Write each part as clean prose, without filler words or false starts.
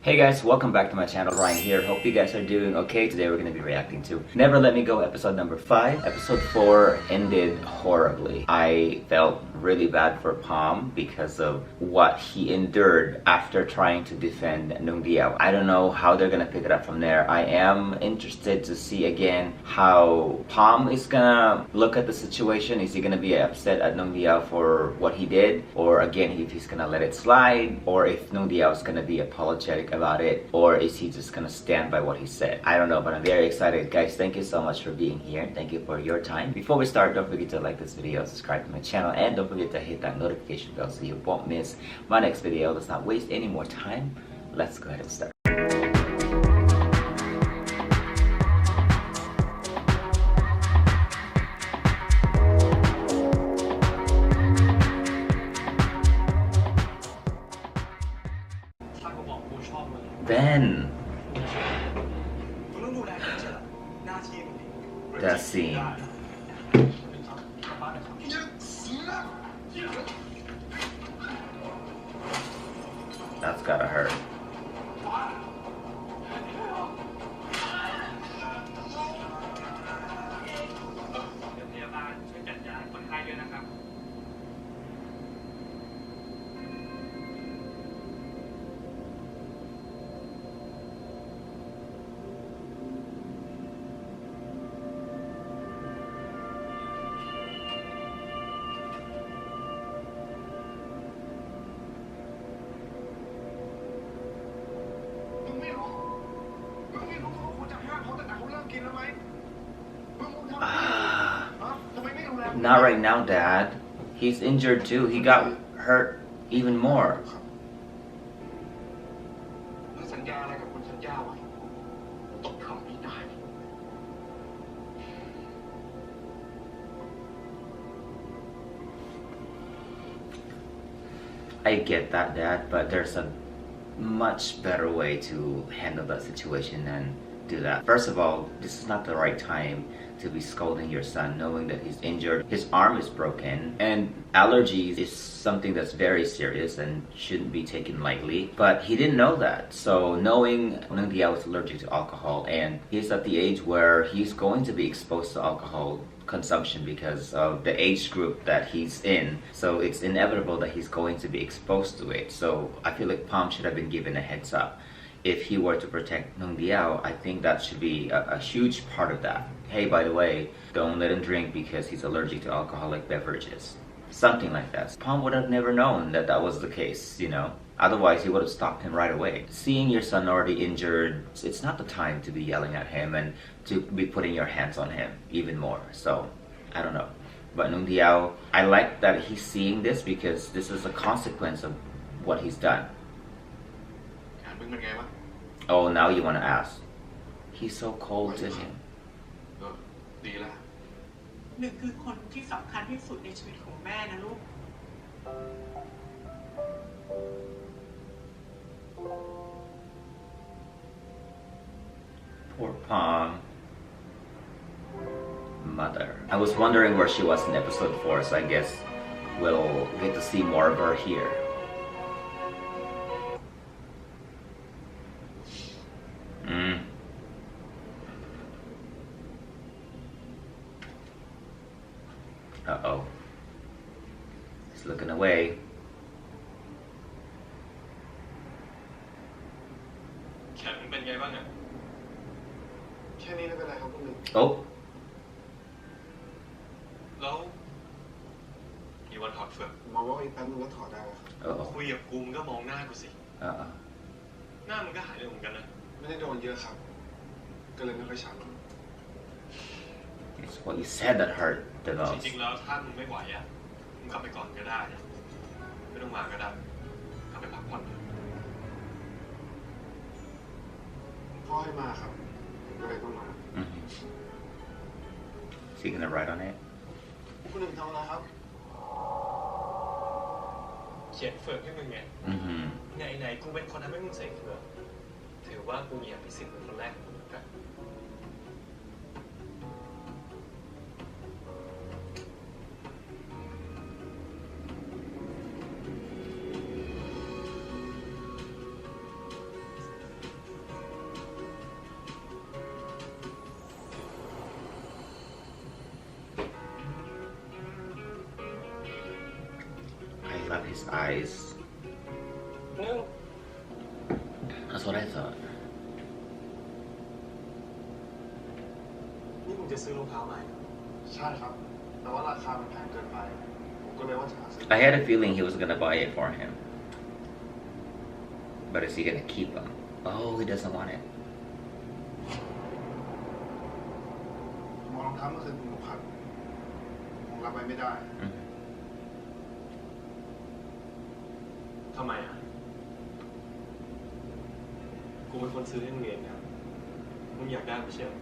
Hey guys, welcome back to my channel. Ryan here. Hope you guys are doing okay. Today we're going to be reacting to Never Let Me Go episode number 5. Episode 4 ended horribly. I felt really bad for Palm because of what he endured after trying to defend Neungdiao. I don't know how they're going to pick it up from there. I am interested to see again how Palm is going to look at the situation. Is he going to be upset at Neungdiao for what he did? Or again, if he's going to let it slide? Or if Neungdiao is going to be apologetic about it, or is he just gonna stand by what he said? I don't know, but I'm very excited. Guys, thank you so much for being here. Thank you for your time. Before we start, don't forget to like this video, subscribe to my channel, and don't forget to hit that notification bell so you won't miss my next video. Let's not waste any more time. Let's go ahead and start. Ben, that scene. That's gotta hurt. Not right now, Dad. He's injured too. He got hurt even more. I get that, Dad, but there's a much better way to handle that situation than do that. First of all, this is not the right time to be scolding your son knowing that he's injured. His arm is broken, and allergies is something that's very serious and shouldn't be taken lightly. But he didn't know that. So knowing Neungdiao is allergic to alcohol, and he's at the age where he's going to be exposed to alcohol consumption because of the age group that he's in, so it's inevitable that he's going to be exposed to it. So I feel like Palm should have been given a heads up. If he were to protect Neungdiao, I think that should be a huge part of that. Hey, by the way, don't let him drink because he's allergic to alcoholic beverages. Something like that. Palm would have never known that that was the case, you know? Otherwise, he would have stopped him right away. Seeing your son already injured, it's not the time to be yelling at him and to be putting your hands on him even more. So, I don't know. But Neungdiao, I like that he's seeing this because this is a consequence of what he's done. Oh, now you want to ask. He's so cold to him. หนึ่งคือคนที่สำคัญที่สุดในชีวิตของแม่นะลูก Poor Palm. Mother. I was wondering where she was in episode 4, so I guess we'll get to see more of her here. Uh-oh. He's looking away. Oh. แล้วมีวันถอดเฟือกมองว่าอีกแป๊บนึงก็ถอดได้คุยกับกูมึงก็มองหน้ากูสิหน้ามึงก็หายเร็วเหมือนกันนะไม่ได้โดนเยอะครับก็เลยไม่ค่อยช้ำ It's what you said that hurt the most. จริงๆแล้วถ้ามึงไม่ไหวอ่ะมึงกลับไปก่อนก็ได้ไม่ต้องมาก็ได้กลับไปพักผ่อนพ่อให้มาครับก็เลยต้องมา Is he gonna write on it? คุณหนึ่งทำอะไรครับเขียนเฟือกให้มึงไงไหนกูเป็นคนทำให้มึงใส่เฟือกถือว่ากูมีอภิสิทธิ์เป็นคนแรกของมึงกัน เ his eyes. That's what I thought. นี่มึงจะซื้อรองเท้าใหม่ใช่ครับแต่ว่าราคามันแพงเกินไปผมก็เลยว่าจะหาซื้อ I had a feeling he was gonna buy it for him. But is he gonna keep them? Oh, he doesn't want it. มองรองเท้าเมื่อคืนคุณหนูครับผมรับไว้ไม่ได้ทำไมอ่ะกูเป็นคนซื้อให้มึงเองนะมึงอยากได้ไม่ใช่หรอ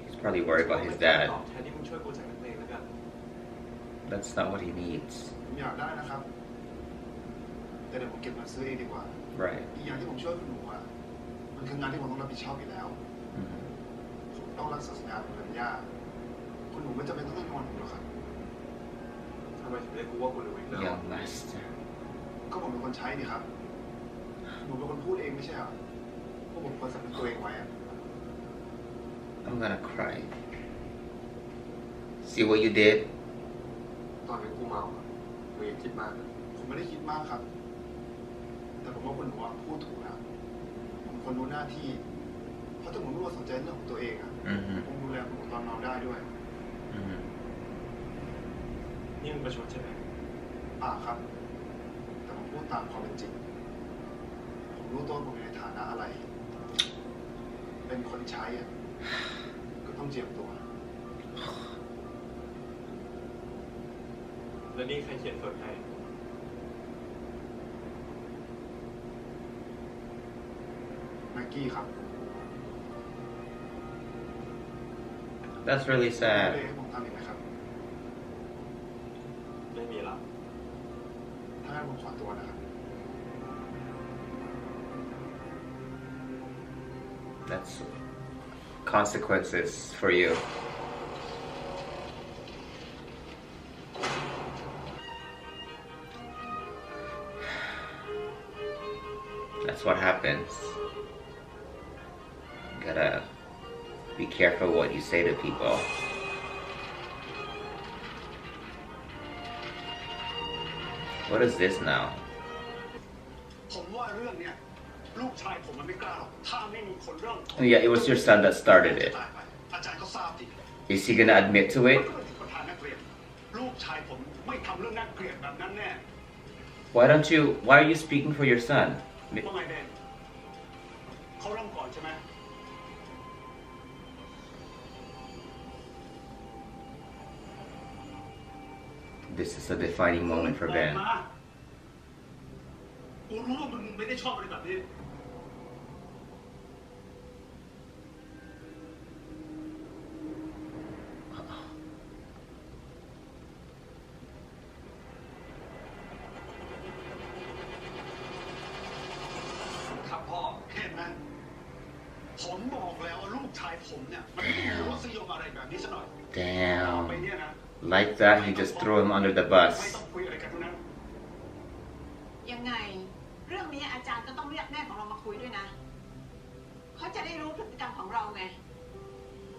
He's probably worried about his dad. แทนที่มึงช่วยกูจ่ายเงินเองแล้วกัน That's not what he needs. ผมอยากได้นะครับแต่เดี๋ยวผมเก็บเงินซื้อเองดีกว่า Right. อีกอย่างที่ผมช่วยคุณหนูอ่ะมันคืองานที่ผมต้องรับผิดชอบอยู่แล้วผมต้องรักษาสัญญาคุณสัญญาคุณหนูไม่จำเป็นต้องนอนผมหรอกครับทำไมถึงเรียกกูว่าคุณหนูอีกแล้ว Young master. ก็ผมเป็นคนใช้นี่ครับหนูเป็นคนพูดเองไม่ใช่เหรอพวกผมควรสำนึกตัวเองไว้อะ I'm gonna cry. See what you did? ตอนนี้กูเมามึงอย่าคิดมากผมไม่ได้คิดมากครับแต่ผมว่าคุณหนูพูดถูกนะผมคนรู้หน้าที่เพราะถ้าผมไม่ว่าสนใจเรื่องของตัวเองอะผมดูแลผมตอนนอนได้ด้วยนี่มึงประชดใช่ไหมครับแต่ผมพูดตามความเป็นจริงผมรู้ตัวผมในฐานะอะไรเป็นคนใช้อะก็ต้องเจียมตัวแล้วนี่ใครเขียนบทให้แม็กกี้ครับ That's really sad. ผมทำอีกไหมครับไม่มีแล้วถ้างั้นผมขอตัวนะครับ That's consequences for you. That's what happens. You gotta be careful what you say to people. What is this now? ผมว่าเรื่องเนี้ยลูกชายผมมันไม่กล้าหรอกถ้าไม่มีคนเริ่ม Oh, yeah, it was your son that started it. อาจารย์ก็ทราบดิ Is he gonna admit to it? ประธานนักเรียนลูกชายผมไม่ทำเรื่องน่าเกลียดแบบนั้นแน่ Why are you speaking for your son? ว่าไงเบนเขาเริ่มก่อนใช่ไหม This is a defining moment for Ben. กูรู้ว่ามึงไม่ได้ชอบอะไรแบบนี้ครับพ่อเห็นไหมผมบอกแล้วว่าลูกชายผมเนี่ยมันไม่มีรสนิยมอะไรแบบนี้ซะหน่อย Damn. ไปเนี่ยนะ Like that, he just threw him under the ไม่ bus. ต้องคุยอะไรกันทั้งนั้น ยังไงเรื่องนี้อาจารย์ก็ต้องเรียกแม่ของเรามาคุยด้วยนะเขาจะได้รู้พฤติกรรมของเราไง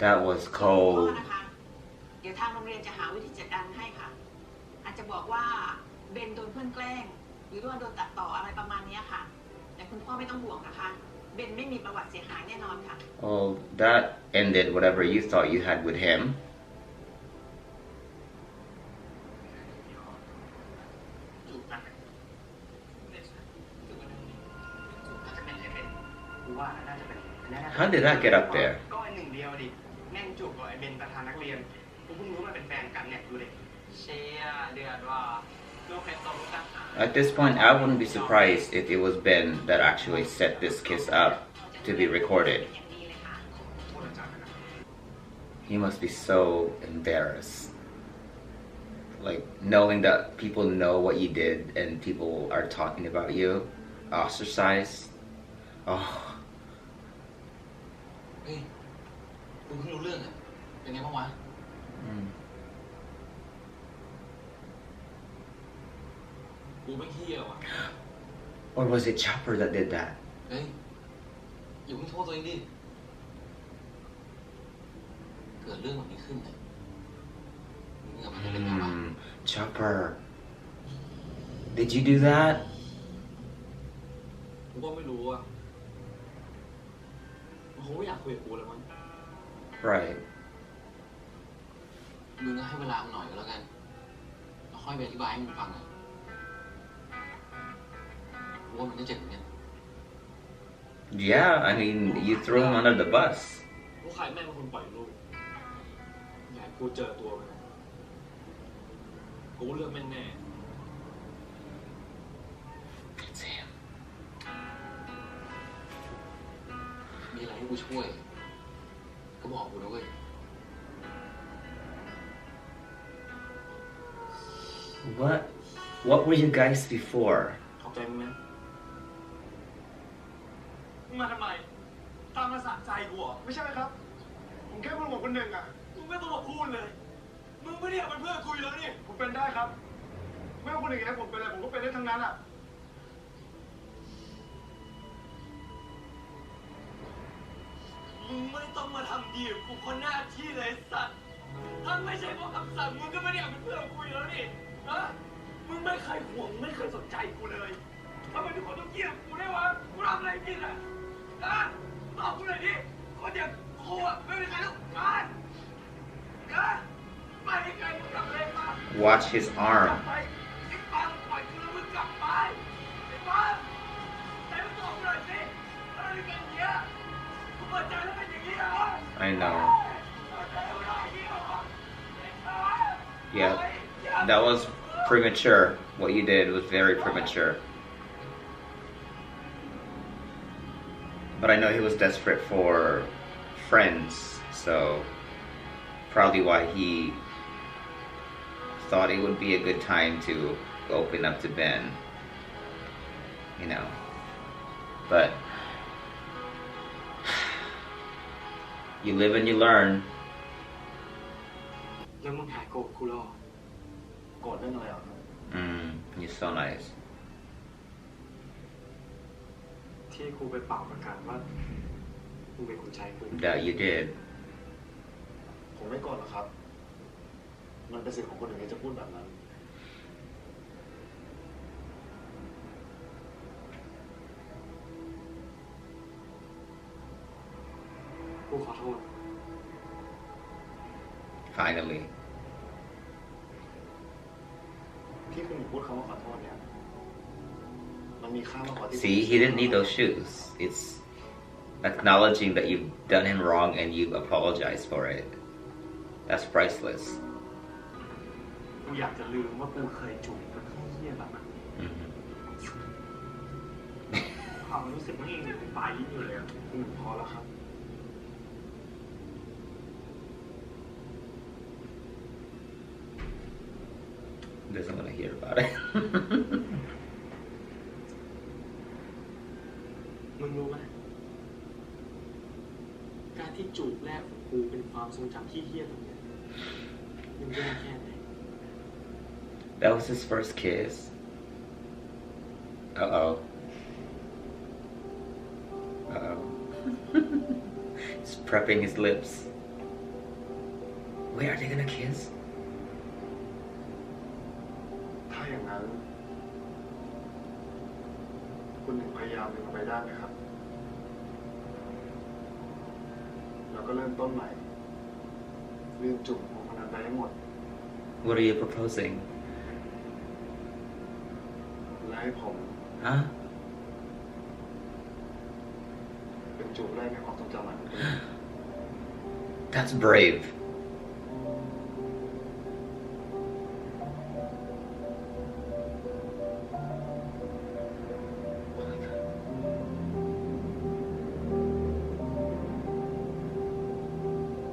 That was พ่อ cold. นะคะเดี๋ยวทางโรงเรียนจะหาวิธีจัดการให้ค่ะอาจจะบอกว่าเบนโดนเพื่อนแกล้งหรือว่าโดนตัดต่ออะไรประมาณนี้ค่ะแต่คุณพ่อไม่ต้องห่วงนะคะเบนไม่มีประวัติเสียหายแน่นอนค่ะ Oh, that ended whatever you thought you had with him. ว่าน่าจะเป็น How did that get up there? ก็ไอ้หนึ่งเดียวดิแม่งจูบกับไอ้เบนประธานนักเรียนกูเพิ่งรู้ว่ามันเป็นแฟนกันเนี่ยดูดิเชียเดือดว่าลูกเพชรตกลูกทหาร At this point, I wouldn't be surprised if it was Ben that actually set this kiss up to be recorded. He must be so embarrassed. Like, knowing that people know what you did and people are talking about you, ostracized. Oh. เฮ้ยกูเพิ่งรู้เรื่องอ่ะเป็นไงบ้างวะ กูไม่เฮี้ยวอ่ะ Or was it Chopper that did that? เฮ้ยอย่าเพิ่งโทษตัวเองดิ เกิดเรื่องแบบนี้ขึ้นเนี่ยมึง Chopper, did you do that? กูก็ไม่รู้อ่ะมันคงไม่อยากคุยกับกูแล้วมั้ง Right. มึงก็ให้เวลามันหน่อยก็แล้วกันแล้วค่อยไปอธิบายให้มึงฟังอ่ะกูว่ามันจะเจ็บเหมือนกัน Yeah, I mean, you threw him under the bus. กูใครแม่งเป็นคนปล่อยลูกอยากให้กูเจอตัวมันกูเลือกแม่งแน่ It's him. มีอะไรให้กูช่วยก็บอกกูนะเว้ย What were you guys before? ขอบใจมึงนะ มึงมาทำไมตามมาสะใจกูเหรอ ไม่ใช่ไหมครับ ผมแค่คนบอกคนหนึ่งอ่ะ มึงไม่ต้องมาพูดเลยมึงไม่ได้อยากเป็นเพื่อนคุยแล้วนี่ ผมเป็นได้ครับ ไม่ว่าคนอื่นให้ผมเป็นอะไรผมก็เป็นได้ทั้งนั้นอ่ะ มึงไม่ต้องมาทำดีกับกูคนหน้าที่เลยสัตว์ถ้าไม่ใช่เพราะคำสั่งมึงก็ไม่ได้อยากเป็นเพื่อนคุยแล้วนี่ฮะมึงไม่เคยห่วงไม่เคยสนใจกูเลยทำไมทุกคนต้องเกลียดกูได้วะกูทำอะไรผิดอ่ะตอบกูหน่อยดิคนอย่างกูอ่ะไม่มีใครต้องการไม่มีใครต้องทำอะไรมา Watch his arm. ไอ้ปังปล่อยกูแล้วมึงกลับไปไอ้ปังแต่มึงตอบกูหน่อยสิอะไรเป็นอย่างเงี้ยกูเปิดใจแล้วเป็นอย่างนี้เหรอ I know. Yeah, that was premature. What you did was very premature. But I know he was desperate for friends, so probably why he thought it would be a good time to open up to Ben. You know. But you live and you learn. แล้วมึงหายโกรธกูหรอ โกรธเรื่องอะไรอ่ะ You're so nice. ที่กูไปเป่าประกาศว่ามึงเป็นคนใจกู That you did. ผมไม่โกรธหรอกครับ มันเป็นสิทธิ์ของคนอื่นที่จะพูดแบบนั้น กูขอโทษ Finally. ที่คุณพูดคำว่าขอโทษเนี่ย มันมีค่ามากกว่าที่ See, he didn't need those shoes. It's acknowledging that you've done him wrong and you've apologized for it. That's priceless. กูอยากจะลืมว่ากูเคยจูบกับข้าวเหี้ยแบบนั้น ความรู้สึกนี่ยังปลายลิ้นอยู่เลยอ่ะ พอแล้วครับ Doesn't want to hear about it. มึงรู้ไหมการที่จูบแรกของกูเป็นความทรงจำที่เหี้ยตรงนี้มึงแย่แค่ไหน That was his first kiss. Uh-oh. Uh-oh. He's prepping his lips. Wait, are they gonna kiss? ถ้าอย่างนั้น คุณหนึ่งพยายามดึงมันไปได้ไหมครับ แล้วก็เริ่มต้นใหม่ลืมจุ่มของคนนั้นไปให้หมด What are you proposing? และให้ผม Huh? เป็นจุ่มแรกในความทรงจำใหม่ของคุณ That's brave.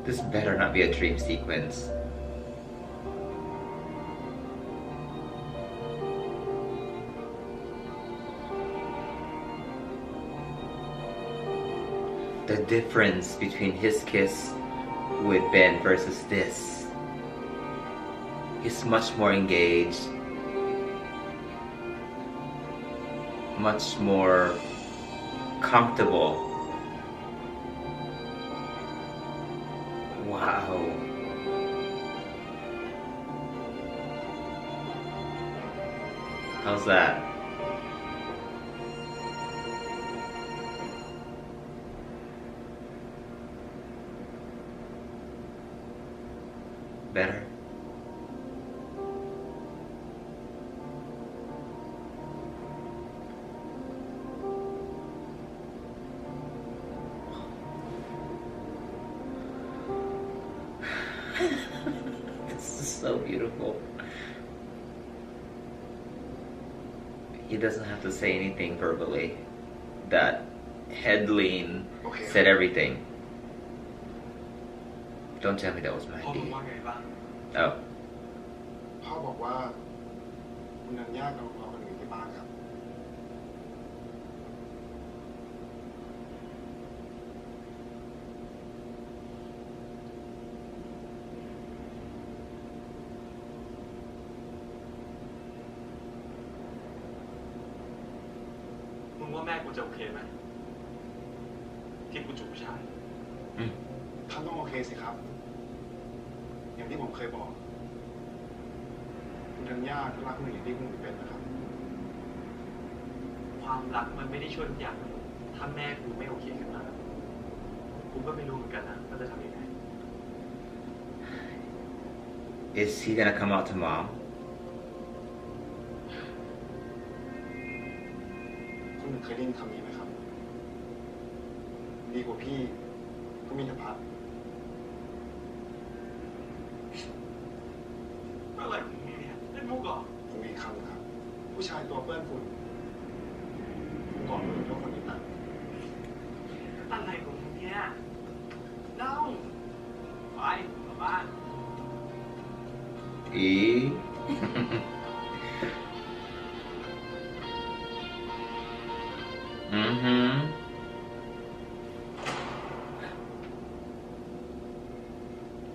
This better not be a dream sequence. The difference between his kiss with Ben versus this. He's much more engaged, much more comfortable. Wow. How's that? Better? This is so beautiful. He doesn't have to say anything verbally. That head lean said everything. Don't tell me that was my พ่อบอก idea. ว่าไงบ้าง Oh. พ่อบอกว่าคุณนันยากำลังรอคนอื่นที่บ้านครับมึงว่าแม่กูจะโอเคไหมที่กูจูบผู้ชายท่านต้องโอเคสิครับอย่างที่ผมเคยบอกคุณธัญญาก็รักมึงอย่างที่คุณเป็นนะครับความรักมันไม่ได้ช่วยทุกอย่างถ้าแม่กูไม่โอเคขึ้นมากูก็ไม่รู้เหมือนกันนะว่าจะทำยังไง Is he gonna come out to mom? คุณเคยได้ยินคำนี้ไหมครับดีกว่าพี่ก็มีแต่พัดอะไรของมึงเนี่ยเล่นมุกเหรอผมมีคำครับผู้ชายตัวเปื้อนฝุ่นคุณก่อนมือเท่าคนนี้นะอะไรของมึงเนี่ยเล่าไปกลับบ้าน E. Mm-hmm.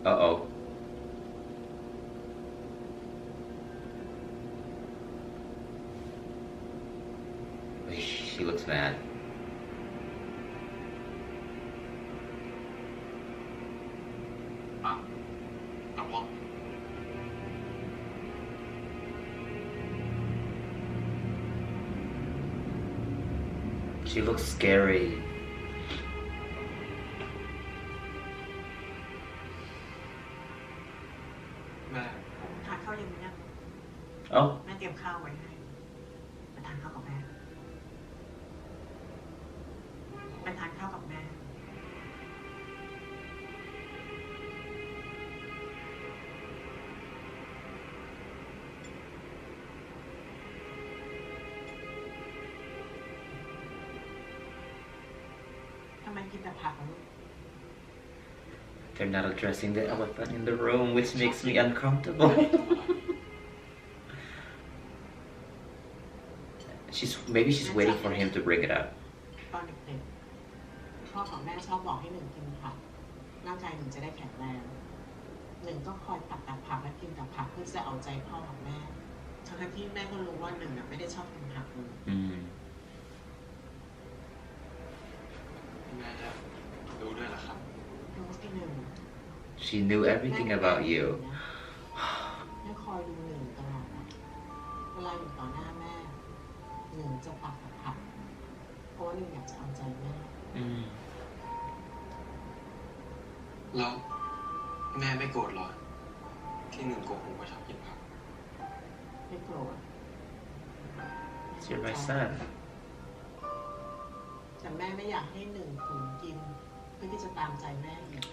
Uh-oh. She looks mad. She looks scary. แม่ ทานข้าวเย็นไหมเนี่ย Oh. แม่เตรียมข้าวไว้ให้ไปทานข้าวกับแม่ไปทานข้าวกับแม่ทำไมกินแต่ผักลูก They're not addressing the elephant in the room, which makes me uncomfortable. Maybe she's waiting for him to bring it up. ตอนเด็กๆพ่อกับแม่ชอบบอกให้หนึ่งกินผักร่างกายหนึ่งจะได้แข็งแรงหนึ่งก็คอยตัดแต่ผักและกินแต่ผักเพื่อจะเอาใจพ่อกับแม่ทั้งที่แม่ก็รู้ว่าหนึ่งไม่ได้ชอบกินผักเลย แม่จะรู้ด้วยเหรอครับ รู้ที่หนึ่ง She knew everything about you. แม่คอยดูหนึ่งตลอดนะเวลาอยู่ต่อหน้าแม่หนึ่งจะตักแต่ผักเพราะว่าหนึ่งอยากจะเอาใจแม่ แล้วแม่ไม่โกรธหรอที่หนึ่งโกหกว่าชอบกินผัก ไม่โกรธ You're my son. แต่แม่ไม่อยากให้หนึ่งฝืนกินเพื่อที่จะตามใจแม่อีก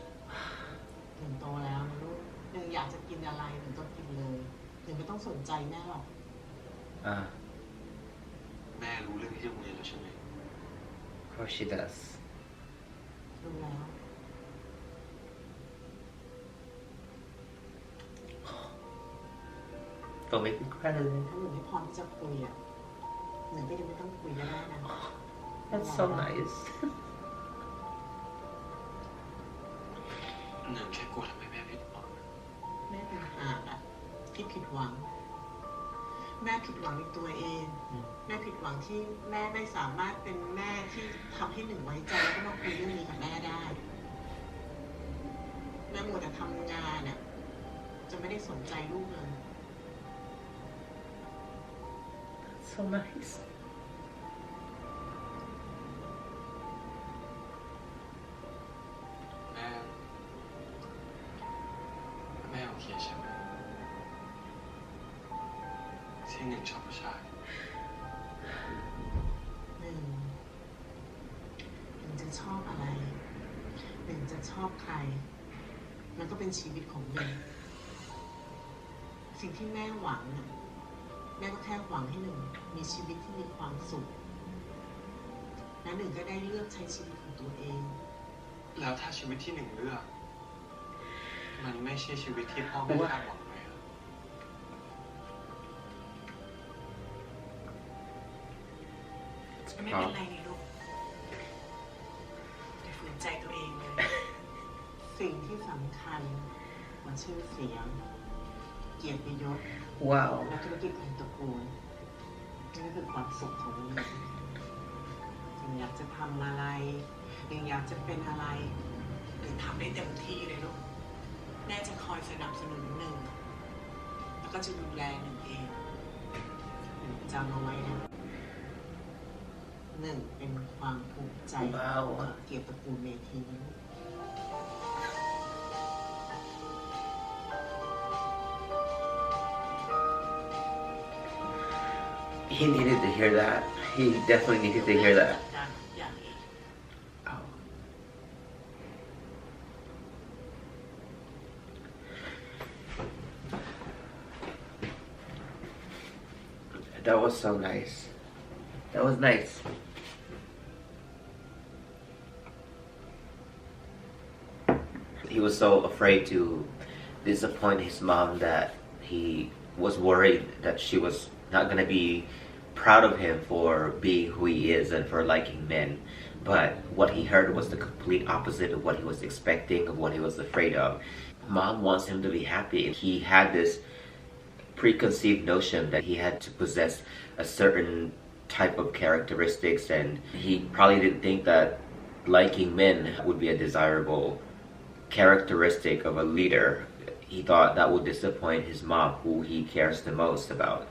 หนึ่งโตแล้วนะลูกหนึ่งอยากจะกินอะไรหนึ่งก็กินเลยหนึ่งไม่ต้องสนใจแม่หรอก แม่รู้เรื่องที่โรงเรียนแล้วใช่ไหม Of course she does. รู้แล้ว Don't make me cry. ถ้าหนึ่งไม่พร้อมที่จะคุยอ่ะหนึ่งก็ยังไม่ต้องคุยก็ได้นะ That's so nice. หนึ่งแค่กลัวทำให้แม่ผิดหวัง แม่เป็นหากอ่ะที่ผิดหวัง แม่ผิดหวังในตัวเอง แม่ผิดหวังที่แม่ไม่สามารถเป็นแม่ที่ทำให้หนึ่งไว้ใจแล้วก็มาคุยเรื่องนี้กับแม่ได้ แม่มัวแต่ทำงานเนี่ยจะไม่ได้สนใจลูกเลย so nice. แม่โอเคใช่ไหมที่หนึ่งชอบผู้ชาย หนึ่งจะชอบอะไรหนึ่งจะชอบใครมันก็เป็นชีวิตของหนึ่งสิ่งที่แม่หวังน่ะแม่ก็แค่หวังให้หนึ่งมีชีวิตที่มีความสุขและหนึ่งก็ได้เลือกใช้ชีวิตของตัวเอง แล้วถ้าชีวิตที่หนึ่งเลือกมันไม่ใช่ชีวิตที่พ่อแม่คาดหวังไว้อะ ไม่เป็นไรนี่ลูกอย่าฝืนใจตัวเองเลย สิ่งที่สำคัญกว่าชื่อเสียงเกียรติยศ Wow. และธุรกิจของตระกูลนี่ก็คือความสุขของหนึ่งอยากจะทำอะไรอยากจะเป็นอะไร หรือทำได้เต็มที่เลยลูกแม่จะคอยสนับสนุนหนึ่งแล้วก็จะดูแลหนึ่งเอง จำเอาไว้นะหนึ่งเป็นความภูมิใจ ว้าว เกียรติตระกูลเมธีนะลูก He needed to hear that. He definitely needed to hear that. Oh. That was so nice. That was nice. He was so afraid to disappoint his mom that he was worried that she was not going to be proud of him for being who he is and for liking men. But what he heard was the complete opposite of what he was expecting, of what he was afraid of. Mom wants him to be happy. He had this preconceived notion that he had to possess a certain type of characteristics, and he probably didn't think that liking men would be a desirable characteristic of a leader. He thought that would disappoint his mom, who he cares the most about.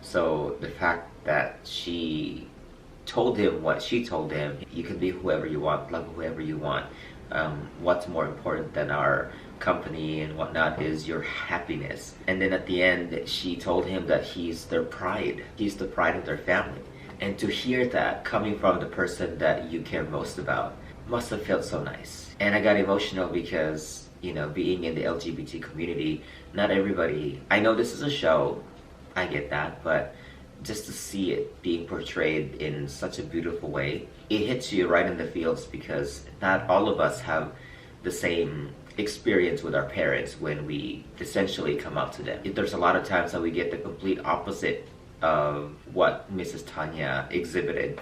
So the fact that she told him what she told him, you can be whoever you want, love whoever you want. What's more important than our company and whatnot is your happiness. And then at the end, she told him that he's their pride. He's the pride of their family. And to hear that coming from the person that you care most about must have felt so nice. And I got emotional because, you know, being in the LGBT community, not everybody, I know this is a show, I get that, but just to see it being portrayed in such a beautiful way, it hits you right in the feels, because not all of us have the same experience with our parents when we essentially come out to them. There's a lot of times that we get the complete opposite of what Mrs. Tanya exhibited.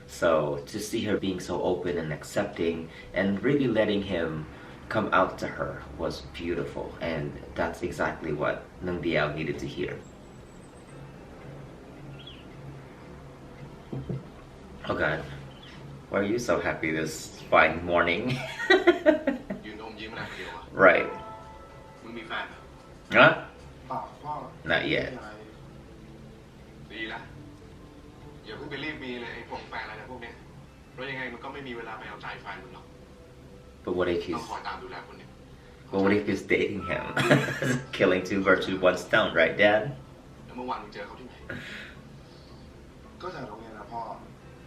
So to see her being so open and accepting and really letting him come out to her was beautiful, and that's exactly what Neungdiao needed to hear. Oh God, why are you so happy this fine morning? Right. Huh? Not yet. ดีละอย่าเพิ่งไปรีบมีเลยไอ้พวกแฟนอะไรนะพวกเนี้ยเพราะยังไงมันก็ไม่มีเวลาไปเอาใจแฟนมึงหรอก But what if ต้อง he's คอยตามดูแลคนเนี้ย But what if he's dating him? Killing two birds with one stone, right, Dad? แล้วเมื่อวานมึงเจอเขาที่ไหน ก็จากโรงเรียนนะพ่อ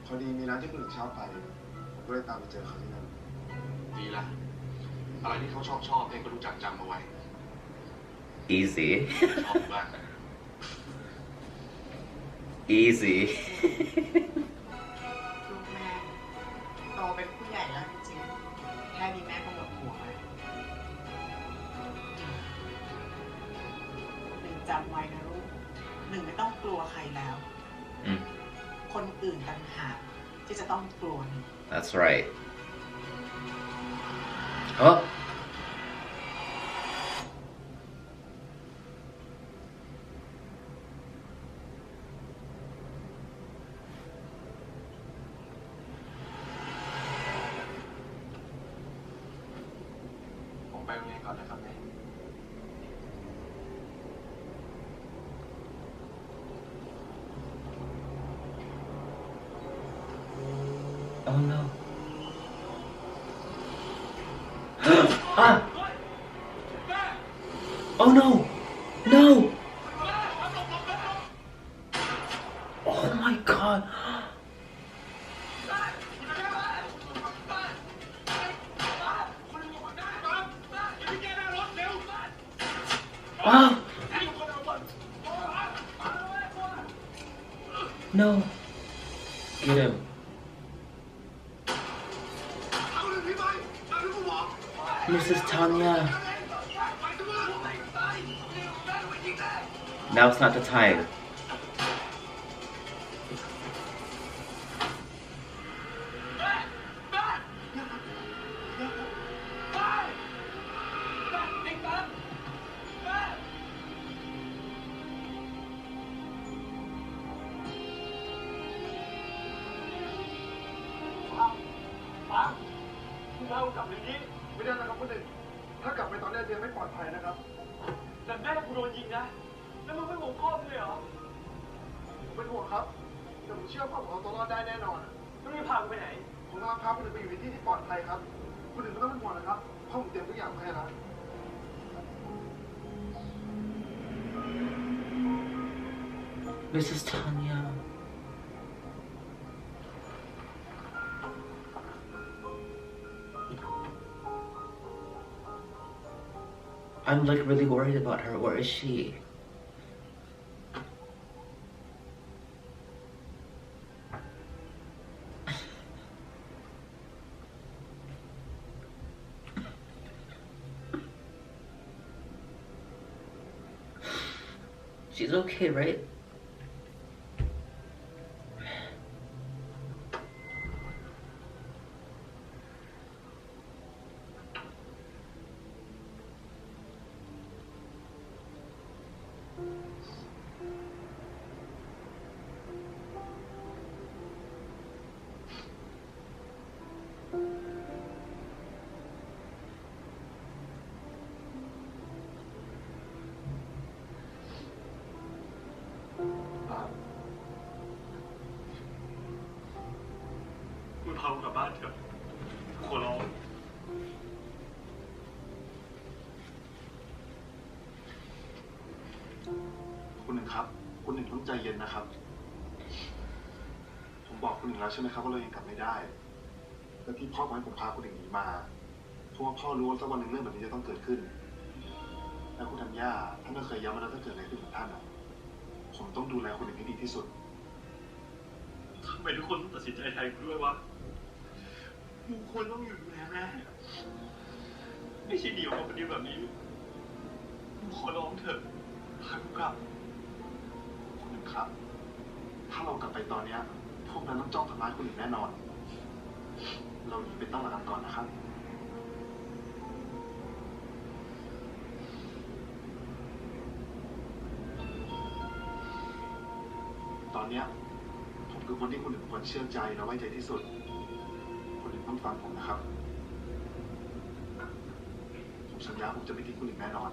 พอดีมีร้านที่คุณหนึ่งชอบไปผมก็เลยตามไปเจอเขาที่นั่น ดีละอะไรที่เขาชอบเองก็รู้จักจำเอาไว้ Easy. ชอบบ้าง Easy. ลูกแม่โตเป็นผู้ใหญ่แล้วจริงๆแค่นี้แม่ก็หมดห่วงแล้วหนึ่งจำไว้นะลูกหนึ่งไม่ต้องกลัวใครแล้ว Mm, คนอื่นต่างหากที่จะต้องกลัวหนึ่ง that's right. Oh. ผมไปโรงเรียนก่อนนะครับแม่ ห Oh no. Ah! Oh no! No! Oh my god! Ah! No! Get him. Mrs. Tanya. Now's not the time.ไม่ได้นะครับคุณหนึ่งถ้ากลับไปตอนนี้เดียไม่ปลอดภัยนะครับ แต่แม่กูโดนยิงนะแล้วมึงไม่ห่วงพ่อมึงเลยเหรอ ผมเป็นห่วงครับแต่ผมเชื่อว่าผมเอาตัวรอดได้แน่นอน แล้วมึงพากูไปไหน ผมกำลังพาคุณหนึ่งไปอยู่ในที่ที่ปลอดภัยครับคุณหนึ่งไม่ต้องเป็นห่วงนะครับเพราะผมเตรียมทุกอย่างไว้ให้แล้ว Mrs. Tanya. I'm like really worried about her. Where is she? She's okay, right?มึงพากูกลับบ้านเถอะขอร้อง คุณหนึ่งครับคุณหนึ่งต้องใจเย็นนะครับผมบอกคุณหนึ่งแล้วใช่ไหมครับว่าเรายังกลับไม่ได้และที่พ่อให้ผมพาคุณหนึ่งหนีมาเพราะว่าพ่อรู้ว่าสักวันหนึ่งเรื่องแบบนี้จะต้องเกิดขึ้นและคุณธัญญาท่านก็เคยย้ำมาแล้วถ้าเกิดอะไรขึ้นกับท่านผมต้องดูแลคุณหนึ่งให้ดีที่สุด ทำไมทุกคนต้องตัดสินใจแทนกูด้วยวะมึงควรต้องอยู่ดูแลแม่ไม่ใช่เดี่ยวกับคนเดียวแบบนี้มึงขอร้องเถอะพากูกลับ คุณหนึ่งครับถ้าเรากลับไปตอนนี้พวกนั้นต้องจ้องทำร้ายคุณหนึ่งแน่นอนเราหนีไปตั้งหลักกันก่อนนะครับตอนนี้ผมคือคนที่คุณหนึ่งควรเชื่อใจและไว้ใจที่สุดคุณหนึ่งต้องฟังผมนะครับผมสัญญาผมจะไม่ทิ้งคุณหนึ่งแน่นอน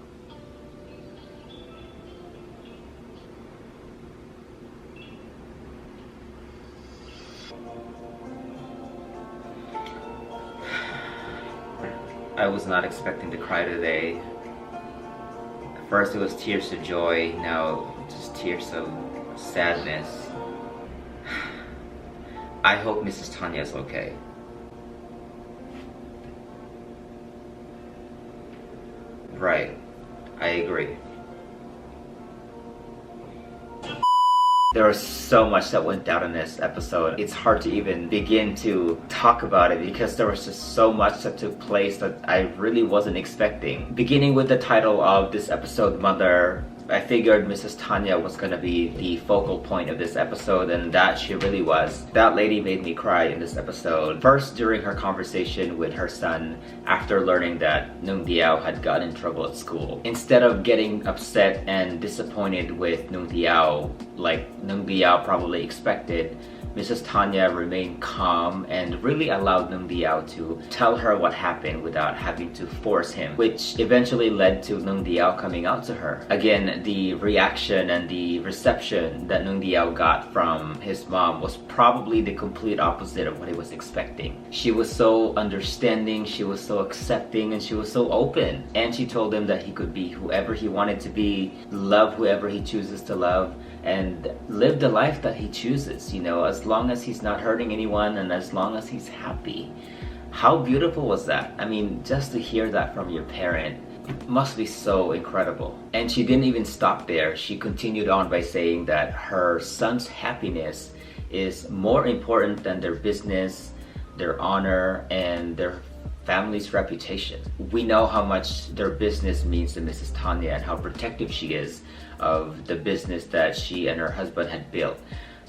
I was not expecting to cry today. At first it was tears of joy, now just tears of sadness. I hope Mrs. Tanya is okay. Right, I agree. There was so much that went down in this episode. It's hard to even begin to talk about it because there was just so much that took place that I really wasn't expecting. Beginning with the title of this episode, Mother, I figured Mrs. Tanya was gonna be the focal point of this episode, and that she really was. That lady made me cry in this episode. First, during her conversation with her son after learning that Neungdiao had gotten in trouble at school. Instead of getting upset and disappointed with Neungdiao, like Neungdiao probably expected, Mrs. Tanya remained calm and really allowed Neungdiao to tell her what happened without having to force him, which eventually led to Neungdiao coming out to her. Again, the reaction and the reception that Neungdiao got from his mom was probably the complete opposite of what he was expecting. She was so understanding, she was so accepting, and she was so open. And she told him that he could be whoever he wanted to be, love whoever he chooses to love, and live the life that he chooses, you know, as long as he's not hurting anyone and as long as he's happy. How beautiful was that? I mean, just to hear that from your parent must be so incredible. And she didn't even stop there. She continued on by saying that her son's happiness is more important than their business, their honor, and their family's reputation. We know how much their business means to Mrs. Tanya and how protective she is of the business that she and her husband had built.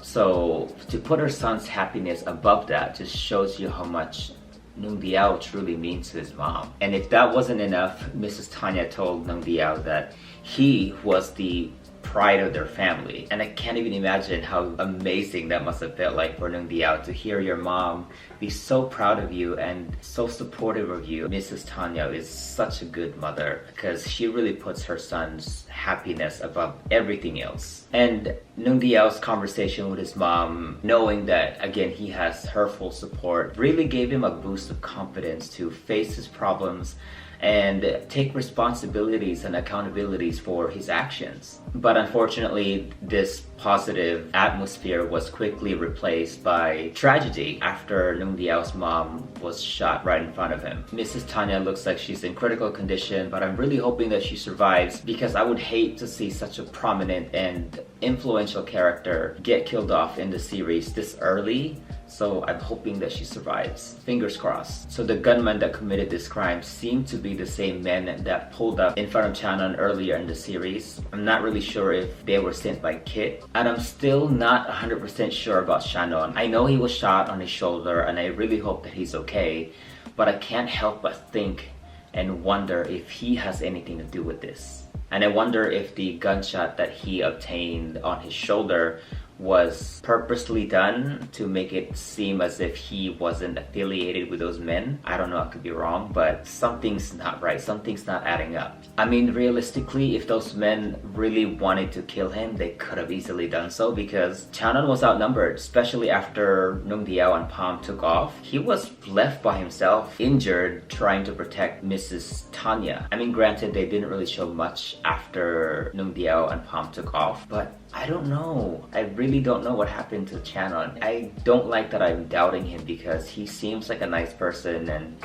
So to put her son's happiness above that just shows you how much Neungdiao truly means to his mom. And if that wasn't enough, Mrs. Tanya told Neungdiao that he was the pride of their family. And I can't even imagine how amazing that must have felt like for Neungdiao to hear your mom be so proud of you and so supportive of you. Mrs. Tanya is such a good mother because she really puts her son's happiness above everything else. And Neungdiao's conversation with his mom, knowing that again he has her full support, really gave him a boost of confidence to face his problems and take responsibilities and accountabilities for his actions. But unfortunately, this positive atmosphere was quickly replaced by tragedy after Neungdiao's mom was shot right in front of him. Mrs. Tanya looks like she's in critical condition, but I'm really hoping that she survives because I would hate to see such a prominent and influential character get killed off in the series this early. So I'm hoping that she survives. Fingers crossed. So the gunman that committed this crime seemed to be the same men that pulled up in front of Channon earlier in the series. I'm not really sure if they were sent by Kit. And I'm still not 100% sure about Channon. I know he was shot on his shoulder and I really hope that he's okay. But I can't help but think and wonder if he has anything to do with this. And I wonder if the gunshot that he obtained on his shoulder was purposely done to make it seem as if he wasn't affiliated with those men. I don't know, I could be wrong, but something's not right. Something's not adding up. I mean, realistically, if those men really wanted to kill him, they could have easily done so because Channon was outnumbered, especially after Neungdiao and Palm took off. He was left by himself, injured, trying to protect Mrs. Tanya. I mean, granted, they didn't really show much after Neungdiao and Palm took off, but I don't know. I really don't know what happened to Channon. I don't like that I'm doubting him because he seems like a nice person, and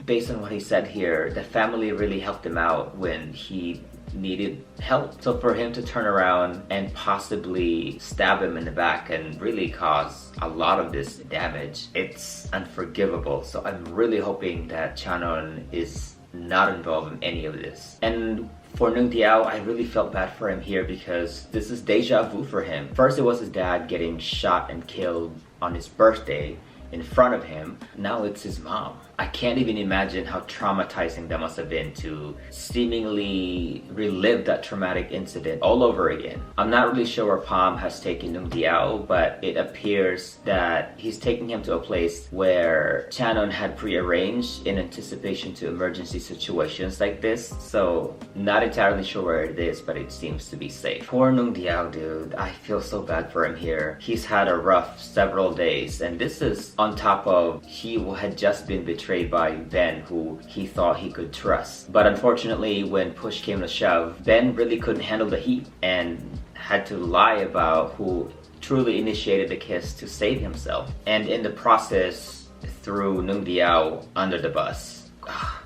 based on what he said here, the family really helped him out when he needed help. So for him to turn around and possibly stab him in the back and really cause a lot of this damage, it's unforgivable. So I'm really hoping that Channon is not involved in any of this. And for Neungdiao, I really felt bad for him here because this is deja vu for him. First it was his dad getting shot and killed on his birthday in front of him. Now it's his mom. I can't even imagine how traumatizing that must have been to seemingly relive that traumatic incident all over again. I'm not really sure where Palm has taken Neungdiao, but it appears that he's taking him to a place where Channon had prearranged in anticipation to emergency situations like this. So not entirely sure where it is, but it seems to be safe. Poor Neungdiao, dude. I feel so bad for him here. He's had a rough several days, and this is on top of he had just been betrayed by Ben, who he thought he could trust. But unfortunately, when push came to shove, Ben really couldn't handle the heat and had to lie about who truly initiated the kiss to save himself. And in the process, threw Neungdiao under the bus.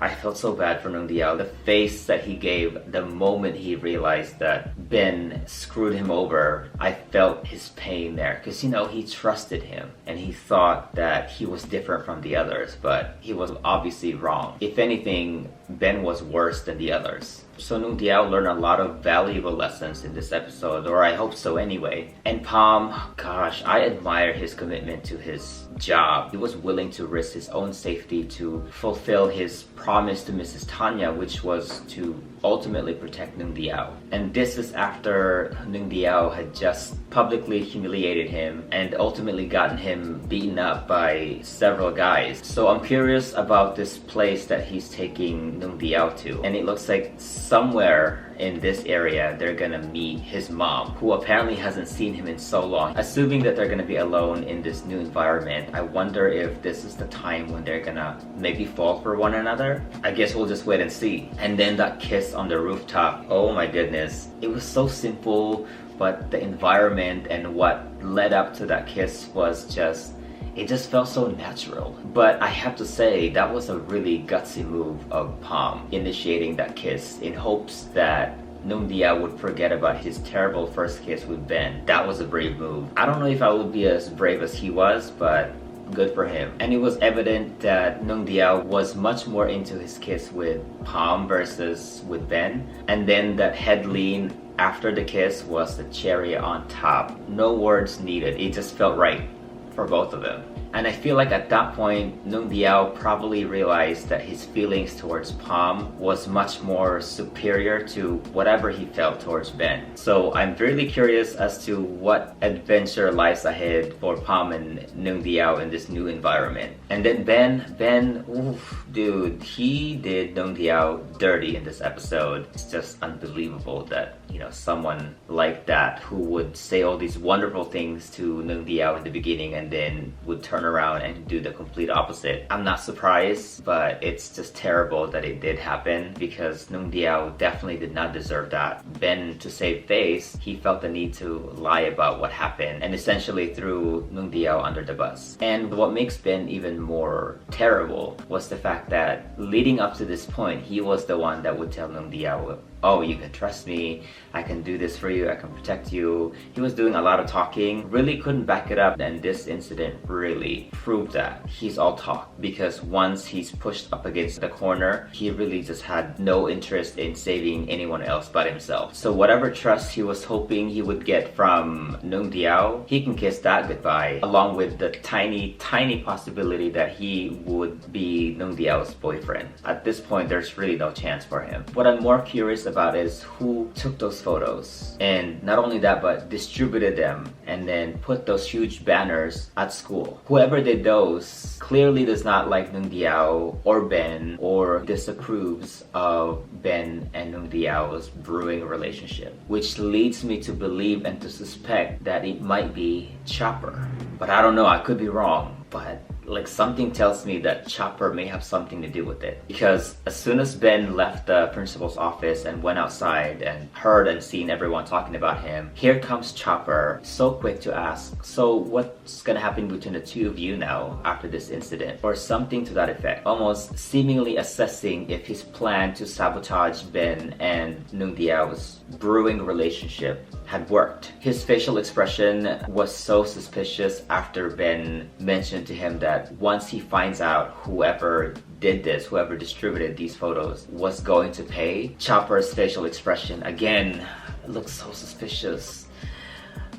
I felt so bad for Neungdiao. The face that he gave the moment he realized that Ben screwed him over, I felt his pain there. Because, you know, he trusted him and he thought that he was different from the others, but he was obviously wrong. If anything, Ben was worse than the others. So Neungdiao learned a lot of valuable lessons in this episode, or I hope so anyway. And Palm, gosh, I admire his commitment to his job. He was willing to risk his own safety to fulfill his promise to Mrs. Tanya, which was to ultimately protect Neungdiao. And this is after Neungdiao had just publicly humiliated him and ultimately gotten him beaten up by several guys. So I'm curious about this place that he's taking Neungdiao to. And it looks like somewhere in this area they're gonna meet his mom, who apparently hasn't seen him in so long. Assuming that they're gonna be alone in this new environment, I wonder if this is the time when they're gonna maybe fall for one another. I guess we'll just wait and see. And then that kiss on the rooftop, oh my goodness, it was so simple, but the environment and what led up to that kiss was just, it just felt so natural. But I have to say, that was a really gutsy move of Palm, initiating that kiss in hopes that Neungdiao would forget about his terrible first kiss with Ben. That was a brave move. I don't know if I would be as brave as he was, but good for him. And it was evident that Neungdiao was much more into his kiss with Palm versus with Ben. And then that head lean after the kiss was the cherry on top. No words needed. It just felt right for both of them. And I feel like at that point, Neungdiao probably realized that his feelings towards Palm was much more superior to whatever he felt towards Ben. So I'm really curious as to what adventure lies ahead for Palm and Neungdiao in this new environment. And then Ben, oof, dude, he did Neungdiao dirty in this episode. It's just unbelievable that, you know, someone like that who would say all these wonderful things to Neungdiao in the beginning and then would turn around and do the complete opposite. I'm not surprised, but it's just terrible that it did happen because Neungdiao definitely did not deserve that. Ben, to save face, he felt the need to lie about what happened and essentially threw Neungdiao under the bus. And what makes Ben even more terrible was the fact that leading up to this point, he was the one that would tell Neungdiao, oh, you can trust me, I can do this for you, I can protect you. He was doing a lot of talking, really couldn't back it up, and this incident really proved that he's all talk, because once he's pushed up against the corner, he really just had no interest in saving anyone else but himself. So whatever trust he was hoping he would get from Neungdiao, he can kiss that goodbye, along with the tiny possibility that he would be Neungdiao's boyfriend. At this point, there's really no chance for him. What I'm more curious about is who took those photos, and not only that, but distributed them and then put those huge banners at school. Whoever did those clearly does not like Neungdiao or Ben, or disapproves of Ben and Neungdiao's brewing relationship, which leads me to believe and to suspect that it might be Chopper. But I don't know, I could be wrong, but like something tells me that Chopper may have something to do with it, because as soon as Ben left the principal's office and went outside and heard and seen everyone talking about him, here comes Chopper, so quick to ask, so what's gonna happen between the two of you now after this incident, or something to that effect, almost seemingly assessing if his plan to sabotage Ben and Neungdiao's brewing relationship had worked. His facial expression was so suspicious after Ben mentioned to him that once he finds out whoever did this, whoever distributed these photos, was going to pay. Chopper's facial expression, again, looks so suspicious.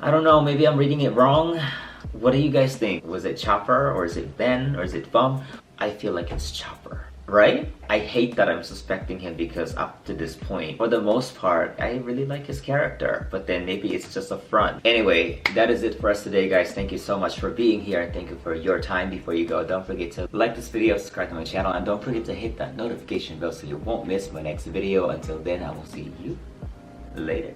I don't know, maybe I'm reading it wrong. What do you guys think? Was it Chopper, or is it Ben, or is it Phum? I feel like it's Chopper. Right? I hate that I'm suspecting him, because up to this point, for the most part, I really like his character, but then maybe it's just a front. Anyway, that is it for us today, guys. Thank you so much for being here, and thank you for your time. Before you go, don't forget to like this video, subscribe to my channel, and don't forget to hit that notification bell so you won't miss my next video. Until then, I will see you later.